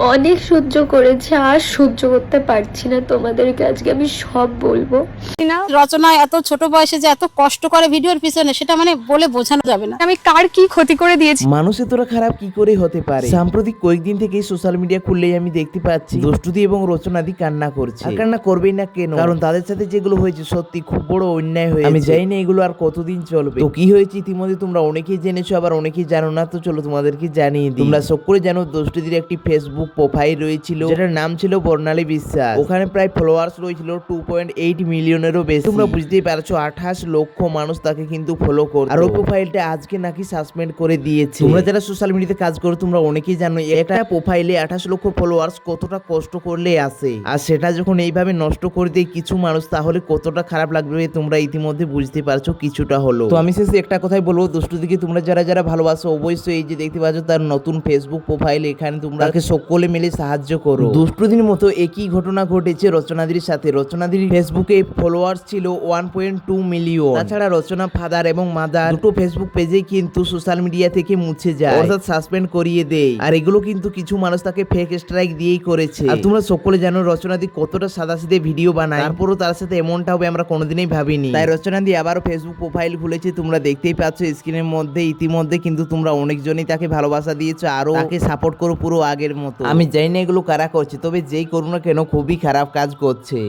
অনেক সহ্য করেছি, আর সহ্য করতে পারছি না। তোমাদেরকে আজকে আমি সব বলবো। না, রচনা এত ছোট বয়সে যে এত কষ্ট করে ভিডিওর পিছনে, সেটা মানে বলে বোঝানো যাবে না। আমি কার কি ক্ষতি করে দিয়েছি? মানুষ এতটা খারাপ কি করে হতে পারে? সাম্প্রতিক কয়েকদিন থেকে সোশ্যাল মিডিয়া খুললেই আমি দেখতে পাচ্ছি দুষ্টুদি এবং রচনাদি কান্না করছে। আর কান্না করবেই না কেন? কারণ তাদের সাথে যেগুলো হয়েছে সত্যি খুব বড় অন্যায় হয়েছে। আমি জানি না এগুলো আর কতদিন চলবে। তো কি হয়েছে ইতিমধ্যে তোমরা অনেকেই জেনেছো, আবার অনেকেই জানো না। তো চলো তোমাদেরকে জানিয়ে দিই। তোমরা সব করে জানো দুষ্টুদির একটি ফেসবুক প্রোফাইল রয়েছিল, যেটার নাম ছিল বর্ণালী বিশ্বাস। ওখানে প্রায় ফলোয়ার্স রয়েছিল 2.8 মিলিয়নেরও বেশি। তোমরা বুঝতেই পারছো 28 লক্ষ মানুষ তাকে কিন্তু ফলো করতো। আর ওই প্রোফাইলটা আজকে নাকি সাসপেন্ড করে দিয়েছে। তোমরা যারা সোশ্যাল মিডিয়াতে কাজ করো তোমরা অনেকেই জানো একটা প্রোফাইলে 28 লক্ষ ফলোয়ার্স কতটা কষ্ট করলে আসে। আর সেটা যখন এইভাবে নষ্ট করে দেয় কিছু মানুষ, তাহলে কতটা খারাপ লাগবে তোমরা ইতিমধ্যে বুঝতে পারছো কিছুটা হলো। তো আমি শেষে একটা কথাই বলবো, দুষ্টুদিকে তোমরা যারা যারা ভালোবাসো অবশ্যই এই যে দেখতে পাচ্ছ তার নতুন ফেসবুক প্রোফাইল, এখানে তোমরা তাকে সকলে মিলে সাহায্য করো। দুষ্টুদির মতো একই ঘটনা ঘটেছে রচনাদির সাথে। রচনাদির ফেসবুকে ফলোয়ার্স ছিল 1.2 মিলিয়ন। তাছাড়া রচনা ফাদার এবং মাদার দুটো ফেসবুক পেজে কিন্তু সোশ্যাল মিডিয়া থেকে মুছে যায়, অর্থাৎ সাসপেন্ড করিয়ে দেয়। আর এগুলো কিন্তু কিছু মানুষ তাকে ফেক স্ট্রাইক দিয়েই করেছে। আর তোমরা সকলে জানো রচনাদি কতটা সাদাসিধে ভিডিও বানায়, তারপরও তার সাথে এমনটা হবে আমরা কোনোদিনই ভাবিনি। তাই রচনাদি আবারও ফেসবুক প্রোফাইল খুলেছে, তোমরা দেখতেই পাচ্ছ স্ক্রিনের মধ্যে। ইতিমধ্যে কিন্তু তোমরা অনেকজনই তাকে ভালোবাসা দিয়েছো, আরো তাকে সাপোর্ট করো পুরো আগের মতো। আমি জানি না এগুলো কারা করছে, তবে যেই করুন না কেন খুবই খারাপ কাজ করছে।